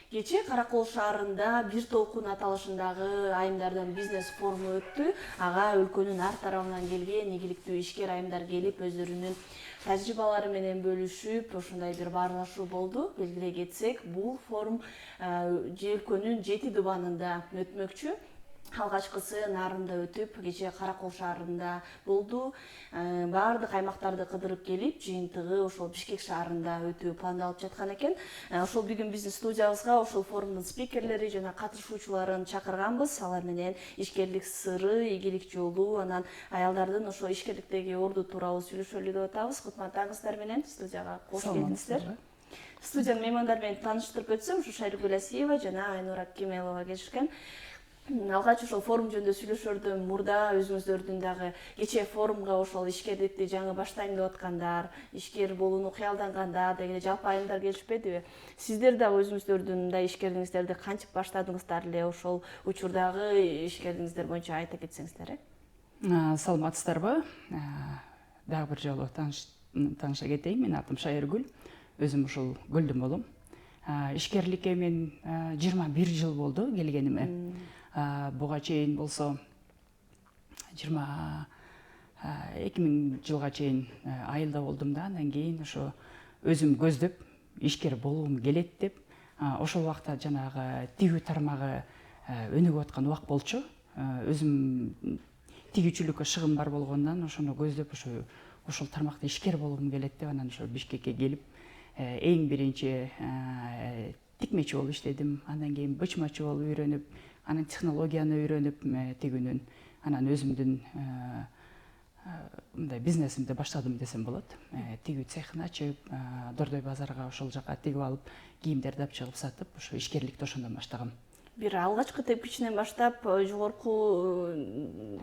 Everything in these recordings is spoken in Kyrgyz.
Кече Каракол шаарында бир толкун аталышындагы айымдардын бизнес форуму өттү. Ага өлкөнүн ар тарабынан келген ийгиликтүү ишкер айымдар келип өздөрүнүн тажрыйбалары менен бөлүшүп, ошондой бир баарлашуу болду. Белгилей кетсек, бул форум өлкөнүн 7 дубанында өтмөкчү. Алгачкысы Нарында өтүп, кече Каракол шаарында болду. Баардык аймактарды кыдырып келип, жыйынтыгы ошол Бишкек шаарында өтүү пландалып жаткан экен. Ошол бүгүн биздин студиябызга ошол форумдун спикерлери жана катышуучуларын чакырганбыз. Алар менен ишкерлик сыры, ийгилик жолу, анан аялдардын ошо ишкерликтеги орду тууралуу сүйлөшөлү деп атабыз. Кутмандаңыздар менен студияга кош келиңиздер. Студиянын меймандары менен тааныштырып өтсөм, ушу Шайргүл Асиева жана Айнура Кемелова келишкен. Алгач ошол форум жөнүндө сүйлөшөрдөн мурда өзүңүздөрдүн дагы кечээ форумга ошол ишкерликти жаңы баштайм деп аткандар, ишкер болууну кыялдангандар дегеле жалпы айымдар келишпедиби? Сиздер дагы өзүңүздөрдүн мындай ишкерлигиңиздерди кантип баштадыңыздар эле? Ошол учурдагы ишкерлигиңиздер боюнча айта кетсеңиздер. Саламатсыздарбы? Дагы бир жолу тааныша кетейин. Менин атым Шайыргүл. Өзүм ушул Гүлдүн болом. Ишкерликке мен 21 жыл болду келгениме. Буга чейин болсо 2000 жылга чейин айылда болдум да, андан кийин ошо өзүм көздөп ишкер болуум келет деп, ошол убакта жанагы тигүү тармагы өнүгүп аткан убак болчу. Өзүм тигүүчүлүккө шыгым бар болгондон ошону көздөп ошол тармакта ишкер болуум келет деп, анан ошо Бишкекке келип эң биринчи тикмечи болуп иштедим. Андан кийин бычмачы болуп үйрөнүп, анан технологияны үйрөнүп тигүүнүн, анан өзүмдүн мындай бизнесимди баштадым десем болот. Тигүү цехин ачып, Дордой базарга ошол жака тигип алып, кийимдерди алып чыгып сатып, ошо ишкерликти ошондон баштагам. Бир алгачкы тепкичинен баштап, жогорку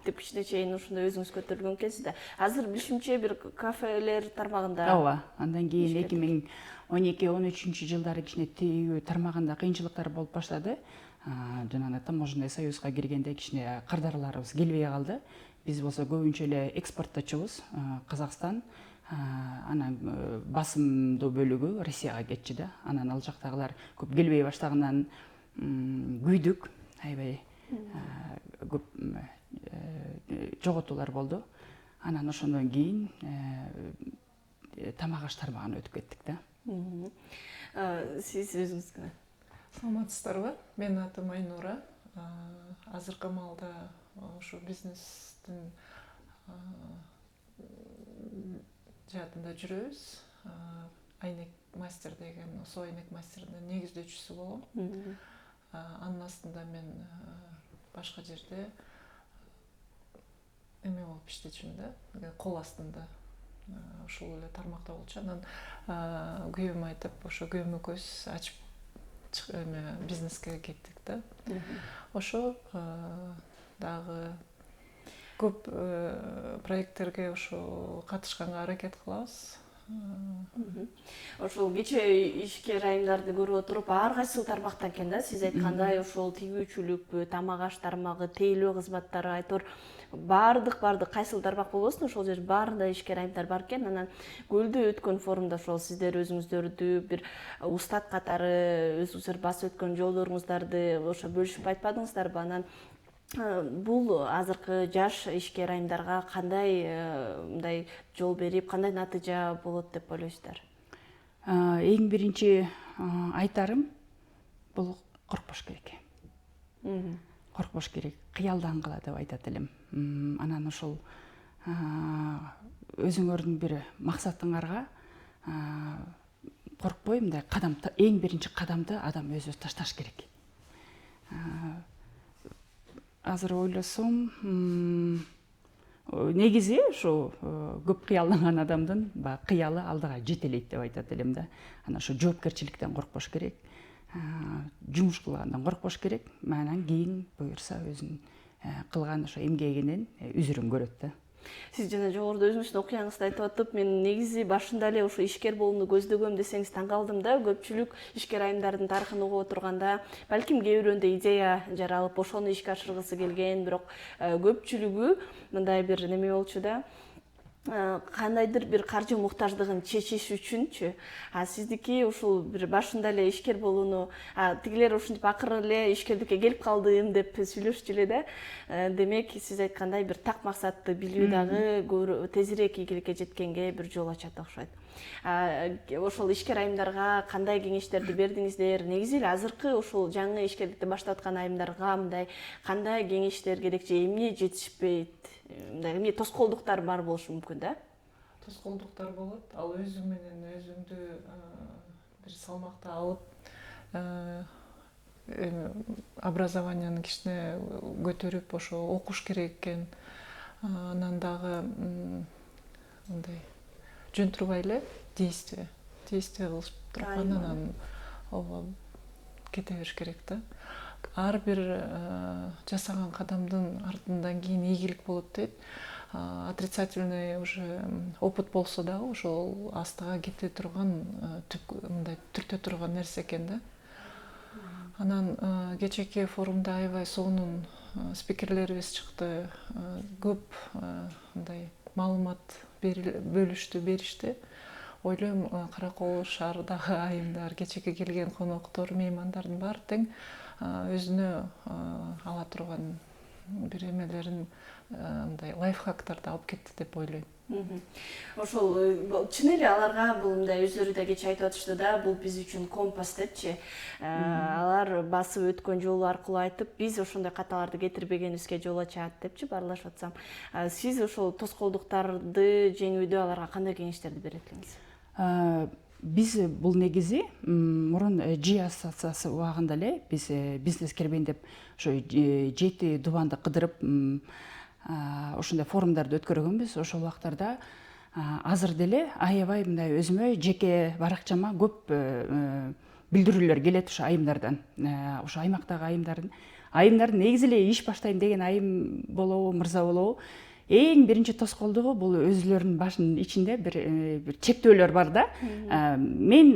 тепкичине чейин ошондой өзүңүз көтөрүлгөн экенсиз да. Азыр билишимче бир кафелер тармагында. Ооба, андан кийин 2012-13 жылдары кичине тигүү тармагында кыйынчылыктар болуп баштады. Жана таможенный союзга киргенде кичине кардарларыбыз келбей калды. Биз болсо көбүнчө эле экспортточубуз. Казакстан, анан басымдуу бөлүгү Россияга кетчү да. Анан ал жактагылар көп келбей баштагандан күйдүк, аябай көп жоготуулар болду. Анан ошондон кийин тамак аш тармагына өтүп кеттик да. Сиз өзүңүзгө. Саламатсыздарбы? Менин атым Айнура. Азыркы маалда ошо бизнестин жаатында жүрөбүз. Айнек мастер деген, ошо айнек мастердин негиздөөчүсү болом. Анын астында мен башка жерде эме болуп иштечүмүн да, кол астында. Ошол эле тармакта болчу. Анан күйөөмө айтып, ошо күйөөмө көз ачып бизнеске кеттик да. Ошо дагы көп проекттерге ошо катышканга аракет кылабыз. Ошол кечээ ишкер айымдарды көрүп отуруп, ар кайсы тармактан экен да. Сиз айткандай ошол тигүүчүлүкпү, тамак аш тармагы, тейлөө кызматтары, айтор баардык кайсыл тармак болбосун, ошол жер баарында ишкер айымдар бар экен. Анан Гүлдө өткөн форумда ошол сиздер өзүңүздөрдү бир устат катары өзүңүздөр басып өткөн жолдоруңуздарды ошо бөлүшүп айтпадыңыздарбы? Анан бул азыркы жаш ишкер айымдарга кандай мындай жол берип, кандай натыйжа болот деп ойлойсуздар? Эң биринчи айтарым, бул коркпош керек. Коркпош керек, кыялдангыла деп айтат элем. Анан ошол өзүңөрдүн бир максатыңарга коркпой мындай кадам, эң биринчи кадамды адам өзү ташташ керек. Азыр ойлосом, негизи ушу көп кыялданган адамдын кыялы алдыга жете элейт деп айтат элем да. Анан ошо жоопкерчиликтен коркпош керек, жумуш кылгандан коркпош керек. Анан кийин буюрса өзүнүн кылган ошо эмгегинин үзүрүн көрөт да. Сиз жана жогоруда өзүңүздүн окуяңызды айтып атып, мен негизи башында эле ошо ишкер болууну көздөгөм десеңиз таң калдым да. Көпчүлүк ишкер айымдардын тарыхын угуп отурганда, балким кээ бирөөндө идея жаралып, ошону ишке ашыргысы келген, бирок көпчүлүгү мындай бир неме болчу да. кандайдыр бир каржы муктаждыгын чечиш үчүнчү, сиздики ушул бир башында эле ишкер болууну, тигилер ушинтип акыры эле ишкердикке келип калдым деп сүйлөшчү эле да. Демек сиз айткандай бир так максатты билүү дагы тезирээк ийгиликке жеткенге бир жол ачат окшойт. Ошол ишкер айымдарга кандай кеңештерди бердиңиздер? Негизи эле азыркы ушул жаңы ишкерликти баштап аткан айымдарга мындай кандай кеңештер керек же эмне жетишпейт? Мындай эмне тоскоолдуктар бар болушу мүмкүн да? Тоскоолдуктар болот. Ал өзүң менен өзүңдү бир салмакта алып, образованияны кичине көтөрүп ошо окуш керек экен. Анан дагы мындай жөн турбай эле действие кылышып туруп анан ооба кете бериш керек да. Ар бир жасаган кадамдын артынан кийин ийгилик болот дейт. Отрицательный уже опыт болсо дагы ошол астыга кете турган мындай түртө турган нерсе экен да. Анан кечээки форумда аябай сонун спикерлерибиз чыкты. Көп мындай маалымат бөлүштү, беришти. Ойлойм Каракол шаарындагы айымдар, кечээки келген коноктор, меймандардын баары тең өзүнө ала турган бир эмелерин, мындай лайфхактарды алып кетти деп ойлойм. Ошол чын эле аларга бул мындай өзүлөрү да кечээ айтып атышты да, бул биз үчүн компас депчи. Алар басып өткөн жолу аркылуу айтып, биз ошондой каталарды кетирбегенибизге жол ачат депчи баарлашып атсам. Сиз ошол тоскоолдуктарды жеңүүдө аларга кандай кеңештерди берет элеңиз? Биз бул негизи мурун G ассоциациясы убагында эле биз бизнес кербейин деп ошо 7 дубанды кыдырып ошондой форумдарды өткөргөнбүз. Ошол убактарда азыр деле аябай мындай өзүмө жеке баракчама көп билдирүүлөр келет ошо айымдардан. Ошо аймактагы айымдардын негизи эле иш баштайм деген айым болобу, мырза болобу, эң биринчи тоскоолдугу бул өзүлөрүнүн башынын ичинде бир чектөөлөр бар да. Мен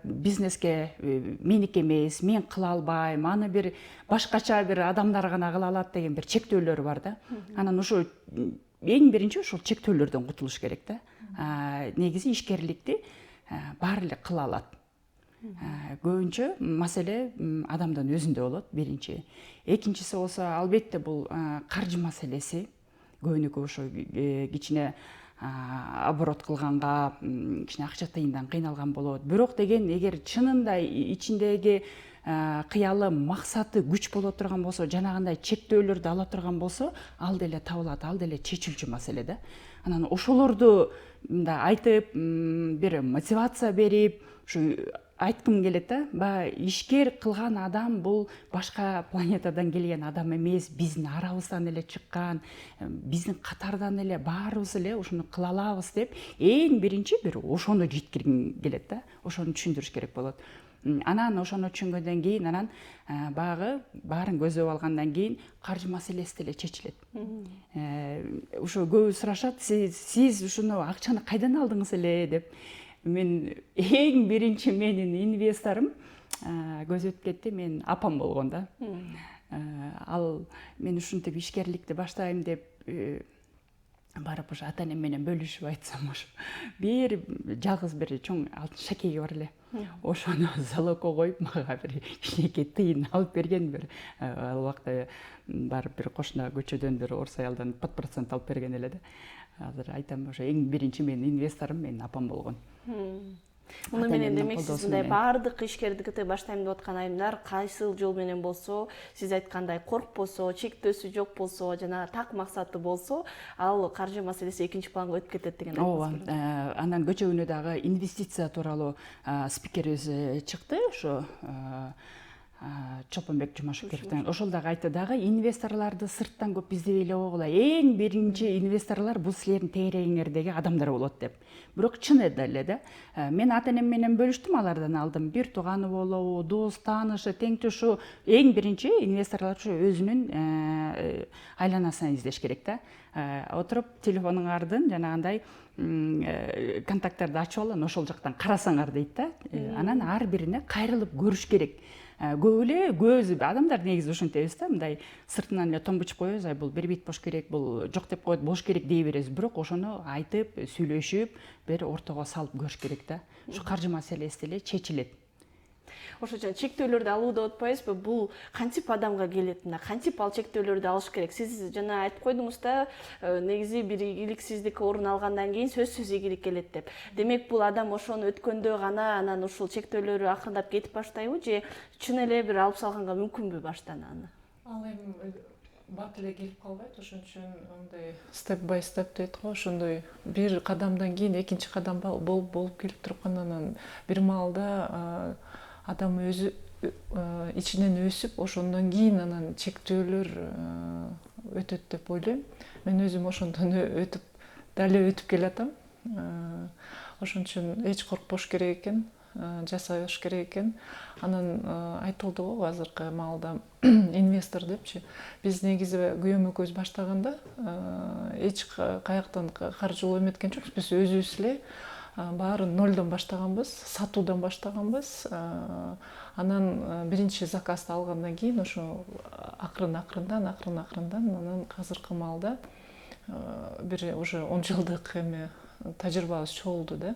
бизнеске меники эмес, мен кыла албайм, аны бир башкача бир адамдар гана кыла алат деген бир чектөөлөр бар да. Анан ошо эң биринчи ошол чектөөлөрдөн кутулуш керек да. Негизи ишкерликти баары эле кыла алат. Көбүнчө маселе адамдын өзүндө болот биринчи. Экинчиси болсо албетте бул каржы маселеси. Көбүнүкү ошо кичине оборот кылганга кичине акча тыйындан кыйналган болот. Бирок деген эгер чынында ичиндеги кыялы максаты күч боло турган болсо, жанагындай чектөөлөрдү ала турган болсо, ал деле табылат, ал деле чечилчү маселе да. Анан ошолорду мындай айтып, бир мотивация берип, ушу айткым келет да. Баягы ишкер кылган адам бул башка планетадан келген адам эмес, биздин арабыздан эле чыккан, биздин катардан эле баарыбыз эле ушуну кыла алабыз деп эң биринчи бир ошону жеткиргим келет да. Ошону түшүндүрүш керек болот. Анан ошону түшүнгөндөн кийин анан баягы баарын көздөп алгандан кийин каржы маселеси деле чечилет. Ошо көбү сурашат, сиз ушуну акчаны кайдан алдыңыз эле деп. Мен эң биринчи менин инвесторум көзөп кетти, мен апам болгон да. Ал мен ушинтип ишкерликти баштайм деп барып ошо ата энем менен бөлүшүп айтсам, ошо бир жалгыз бир чоң алтын шакеги бар эле. Ошону залогко коюп мага бир кичинекей тыйын алып берген, бир ал убакта барып бир кошуна көчөдөн бир орус аялдан под процент алып берген эле да. Азыр айтам, ошо эң биринчи менин инвесторум менин апам болгон. Муну менен демек сиз мындай баардык ишкерликти баштайм деп аткан айымдар кайсыл жол менен болсо, сиз айткандай коркпосо, чектөөсү жок болсо, жана так максаты болсо, ал каржы маселеси экинчи планга өтүп кетет деген айтасыз. Ооба. Анан кечээ күнү дагы инвестиция тууралуу спикерибиз чыкты, ошо Чолпонбек Жумашевден. Ошол дагы айтты дагы, инвесторлорду сырттан көп издебей койгула. Эң биринчи инвесторлор бул силердин тегерегиңердеги адамдар болот деп. Бирок чын эле да. Мен ата энем менен бөлүштүм, алардан алдым. Бир тууганы болобу, дос, таанышы, теңтүшү, эң биринчи инвесторлор ушу өзүнүн айланасынан издеш керек да. Отуруп телефонуңардын жанагындай контакттарды ачып алып, ошол жактан карасаңар дейт да. Анан ар бирине кайрылып көрүш керек. көп эле көз адамдар негизи ошентебиз да, мындай сыртынан эле томбучуп коебуз, ай бул бербейт болуш керек, бул жок деп коет болуш керек дей беребиз, бирок ошону айтып сүйлөшүп бир ортого салып көрүш керек да. Ушу каржы маселеси деле чечилет. Ошо үчүн чектөөлөрдү алуу деп атпайбызбы? Бул кантип адамга келет, мына кантип ал чектөөлөрдү алыш керек? Сиз жана айтып койдуңуз да, негизи бир ийгиликсиздик орун алгандан кийин сөзсүз ийгилик келет деп. Демек бул адам ошону өткөндө гана анан ушул чектөөлөрү акырындап кетип баштайбы, же чын эле бир алып салганга мүмкүнбү баштан аны? Ал эми бат эле келип калбайт, ошон үчүн андай степ бай степ дейт го, ошондой бир кадамдан кийин экинчи кадам болуп келип туруп анан бир маалда адам өзү ичинен өсүп, ошондон кийин анан чектөөлөр өтөт деп ойлойм. Мен өзүм ошондон дали өтүп келатам. Ошон үчүн эч коркпош керек экен, жасабаш керек экен. Анан айтылды го азыркы маалда инвестор депчи. Биз негизи күйөөм экөөбүз баштаганда эч каяктан каржылоо эметкен жокпуз. Биз өзүбүз эле баарын нолдон баштаганбыз, сатуудан баштаганбыз. Анан биринчи заказды алгандан кийин ошо акырындан анан азыркы маалда бир уже 10 жылдык эме тажрыйбабыз чогулду да.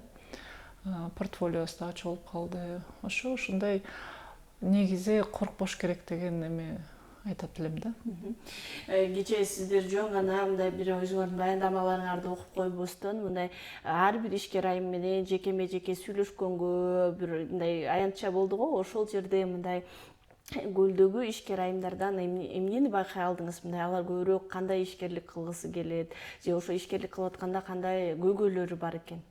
Портфолиобуз дагы чогулуп калды. Ошондой негизи коркпош керек деген эме айтат элем да. Кечээ сиздер жөн гана мындай бир өзүңөрдүн баяндамаларыңарды окуп койбостон, мындай ар бир ишкер айым менен жекеме жеке сүйлөшкөнгө бир мындай аянтча болду го. Ошол жерде мындай көлдөгү ишкер айымдардан эмнени байкай алдыңыз? Мындай алар көбүрөөк кандай ишкерлик кылгысы келет, же ошо ишкерлик кылып атканда кандай көйгөйлөрү бар экен?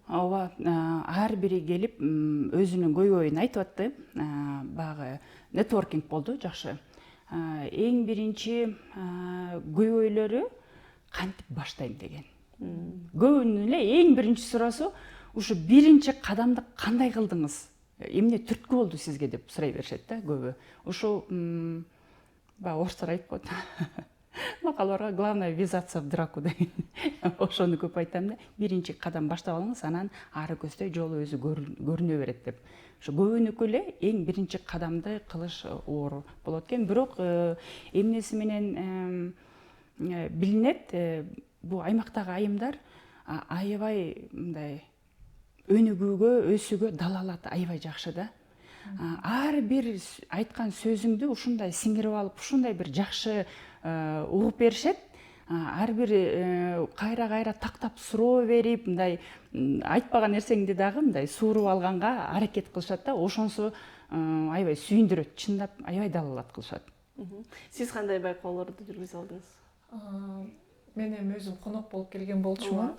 Ооба, ар бири келип өзүнүн көйгөйүн айтып атты. Баягы нетворкинг болду, жакшы. Эң биринчи көйгөйлөрү кантип баштайм деген. Көбүнүн эле эң биринчи суроосу ушу биринчи кадамды кандай кылдыңыз? Эмне түрткү болду сизге деп сурай беришет да көбү. Ушу баягы орустар айтып коет. Макалдарга главное ввязаться в драку деген. Ошону көп айтам да. Биринчи кадам баштап алыңыз, анан ары көздөй жолу өзү көрүнө берет деп. Ошо көбүнүкү эле эң биринчи кадамды кылыш оор болот экен. Бирок эмнеси менен билинет, бул аймактагы айымдар аябай мындай өнүгүүгө, өсүүгө далалаты аябай жакшы да. Ар бир айткан сөзүңдү ушундай сиңирип алып, ушундай бир жакшы угуп беришет. Ар бир кайра тактап суроо берип, мындай айтпаган нерсеңди дагы мындай сууруп алганга аракет кылышат да. Ошонсу аябай сүйүндүрөт, чындап аябай далалат кылышат. Сиз кандай байкоолорду жүргүзүп алдыңыз? Мен эми өзүм конок болуп келген болчумун.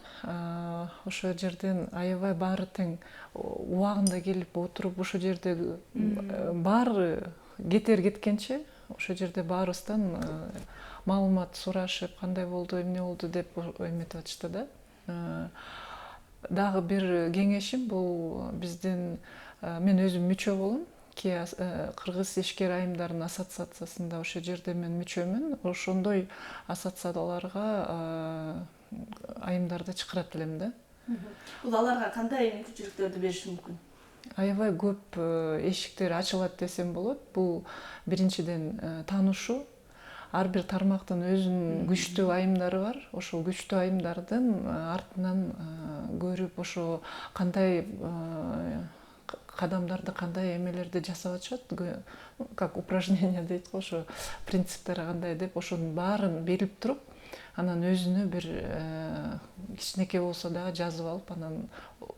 Ошол жерден аябай баары тең убагында келип отуруп, ошол жерде баары кеткенче ошол жерде баарыбыздан маалымат сурашып, кандай болду, эмне болду деп эметип атышты да. Дагы бир кеңешим бул биздин, мен өзүм мүчө болом. Кыргыз ишкер айымдардын ассоциациясында ошол жерде мен мүчөмүн. Ошондой ассоциацияларга айымдарды чакырат элем да. Бул аларга кандай мүмкүнчүлүктөрдү бериши мүмкүн? Аябай көп эшиктер ачылат десем болот. Бул биринчиден таанышуу. Ар бир тармактын өзүнүн күчтүү айымдары бар. Ошол күчтүү айымдардын артынан көрүп, ошо кандай кадамдарды, кандай эмелерди жасап атышат, как упражнение дейт го, ошо принциптери кандай деп, ошонун баарын билип туруп, анан өзүнө бир кичинекей болсо дагы жазып алып, анан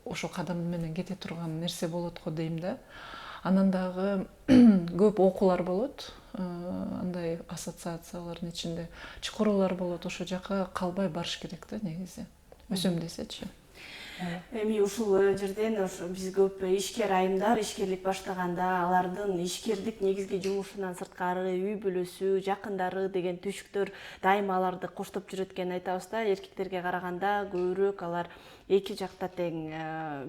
ошол кадам менен кете турган нерсе болот го дейм да. Анан дагы көп окуулар болот, андай ассоциациялардын ичинде чукурлар болот, ошол жака калбай барыш керек да негизи. Өсөм десечи. Эми ушул жерден биз көп ишкер айымдар ишкерлик баштаганда алардын ишкердик негизги жумушунан сырткары үй бүлөсү, жакындары деген түйшүктөр дайыма аларды коштоп жүрөт экенин айтабыз да. Эркектерге караганда көбүрөөк алар эки жакта тең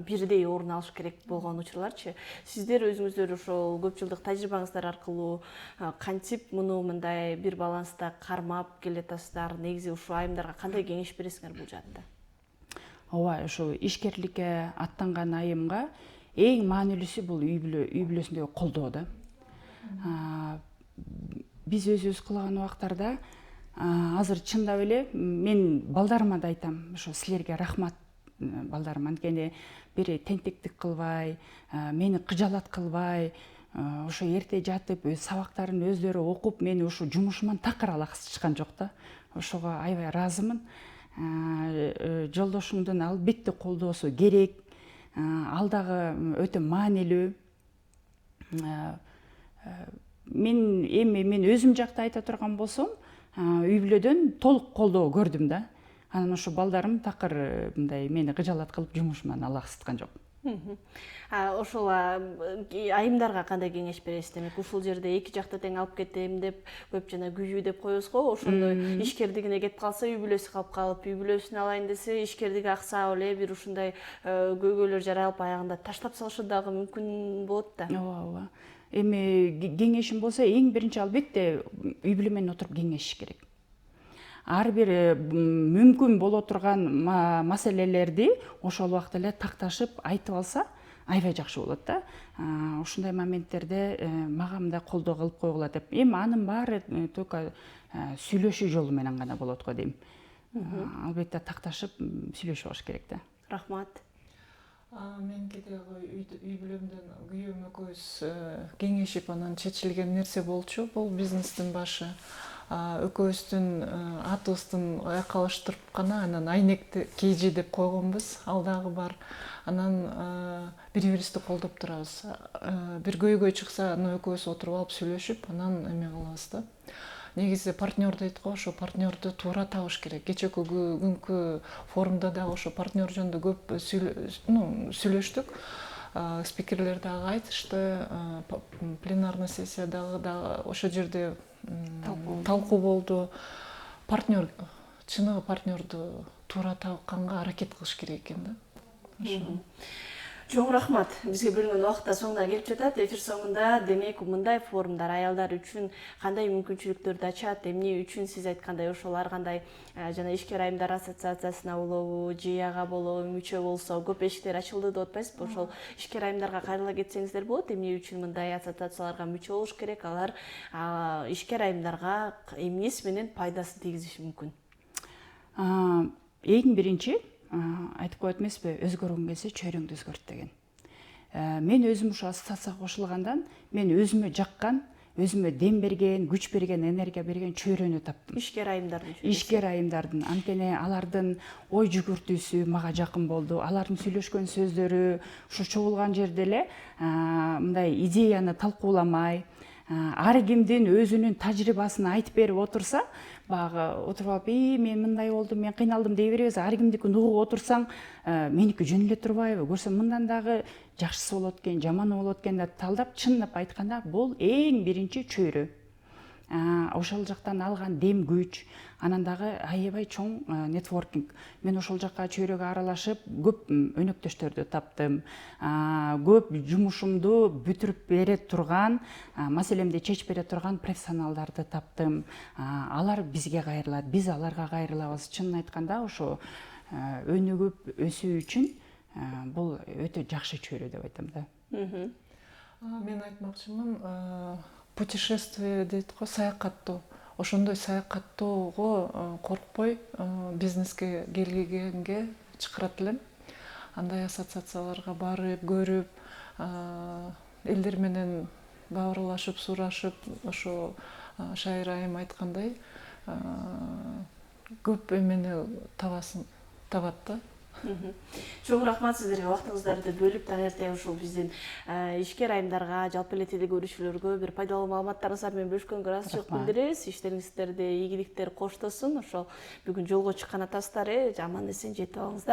бирдей орун алыш керек болгон учурларчы. Сиздер өзүңүздөр ошол көп жылдык тажрыйбаңыздар аркылуу кантип муну мындай бир баланста кармап келатасыздар? Негизи ушул айымдарга кандай кеңеш бересиңер бул жаатта? Ооба, ошо ишкерликке аттанган айымга эң маанилүүсү бул үй бүлөсүндөгү колдоо да. Биз өзүбүз кылган убактарда азыр чындап эле мен балдарыма да айтам, ошо силерге рахмат балдарым, анткени бир тентектик кылбай, мени кыжаалат кылбай, ошо эрте жатып сабактарын өздөрү окуп, мени ушу жумушуман такыр алаксытышкан жок да. Ошого аябай ыраазымын. Жолдошуңдун албетте колдоосу керек. Ал дагы өтө маанилүү. Мен өзүм жакта айта турган болсом, үй бүлөдөн толук колдоо көрдүм да. Анан ошо балдарым такыр мындай мени кыжаалат кылып жумушуман алаксыткан жок. Ошол айымдарга кандай кеңеш бересиз? Демек ушул жерде эки жакты тең алып кетем деп көп жана күйүү деп коебуз го. Ошондой ишкердигине кетип калса, үй бүлөсү калып, үй бүлөсүн алайын десе, ишкердиги аксап эле бир ушундай көйгөйлөр жаралып, аягында таштап салышы дагы мүмкүн болот да. Ооба. Эми кеңешим болсо, эң биринчи албетте үй бүлө менен отуруп кеңешиш керек. Ар бир мүмкүн боло турган маселелерди ошол убакта эле такташып айтып алса, аябай жакшы болот да. Ушундай моменттерде мага мындай колдоо кылып койгула деп. Эми анын баары только сүйлөшүү жолу менен гана болот го дейм. Албетте такташып сүйлөшүп алыш керек да. Рахмат. Меники дагы үй бүлөмдөн күйөөм экөөбүз кеңешип анан чечилген нерсе болчу. Бул бизнестин башы. Экөөбүздүн атыбыздын айкалыштырып гана анан айнекти KG деп койгонбуз, ал дагы бар. Анан бири-бирибизди колдоп турабыз. Бир көйгөй чыкса, аны экөөбүз отуруп алып сүйлөшүп, анан эме кылабыз да. Негизи партнер дейт го, ошо партнерду туура табыш керек. Кечээки күнкү форумда дагы ошо партнер жөнүндө көп сүйлөштүк. Спикерлер дагы айтышты, пленарный сессиядагы дагы ошо жерде талкуу болду. Партнер, чыныгы партнерду туура тапканга аракет кылыш керек экен да. Чоң рахмат. Бизге бөлүнгөн убакыт да соңуна келип жатат. Эфир соңунда демек мындай форумдар аялдар үчүн кандай мүмкүнчүлүктөрдү ачат, эмне үчүн сиз айткандай ошол ар кандай жана ишкер айымдар ассоциациясына болобу, ЖИАга болобу мүчө болсо көп эшиктер ачылды деп атпайсызбы? Ошол ишкер айымдарга кайрыла кетсеңиздер болот. Эмне үчүн мындай ассоциацияларга мүчө болуш керек? Алар ишкер айымдарга эмнеси менен пайдасын тийгизиши мүмкүн? Эң биринчи айтып коет эмеспи, өзгөргүң келсе чөйрөңдү өзгөрт деген. Мен өзүм ушу ассоциацияга кошулгандан мен өзүмө жаккан, өзүмө дем берген, күч берген, энергия берген чөйрөнү таптым. Ишкер айымдардын. Ишкер айымдардын, анткени алардын ой жүгүртүүсү мага жакын болду. Алардын сүйлөшкөн сөздөрү ушу чогулган жерде эле мындай идеяны талкууламай, ар кимдин өзүнүн тажрыйбасын айтып берип отурса, баягы отуруп алып, мен мындай болдум, мен кыйналдым дей беребиз. Ар кимдикин угуп отурсаң, меники жөн эле турбайбы? Көрсөм мындан дагы жакшысы болот экен, жаманы болот экен деп талдап, чындап айтканда, бул эң биринчи чөйрө. Ошол жактан алган дем күч, анан дагы аябай чоң нетворкинг. Мен ошол жакка чөйрөгө аралашып, көп өнөктөштөрдү таптым. Көп жумушумду бүтүрүп бере турган, маселемди чечип бере турган профессионалдарды таптым. Алар бизге кайрылат, биз аларга кайрылабыз. Чынын айтканда, ошо өнүгүп өсүү үчүн бул өтө жакшы чөйрө деп айтам да. Мен айтмакчымын, путешествие дейт го, саякаттоо. Ошондой саякаттоого коркпой бизнеске келгенге чакырат элем. Андай ассоциацияларга барып, көрүп, элдер менен баарлашып, сурашып, ошо Шайыр айым айткандай, көп эмени табат да. Чоң рахмат сиздерге убактыңыздарды бөлүп таңертең ушул биздин ишкер айымдарга, жалпы эле телекөрүүчүлөргө бир пайдалуу маалыматтарыңыздар менен бөлүшкөнгө ыраазычылык билдиребиз. Иштериңизде ийгиликтер коштосун. Ошол бүгүн жолго чыккан атасыздар, аман эсен жетип алыңыздар.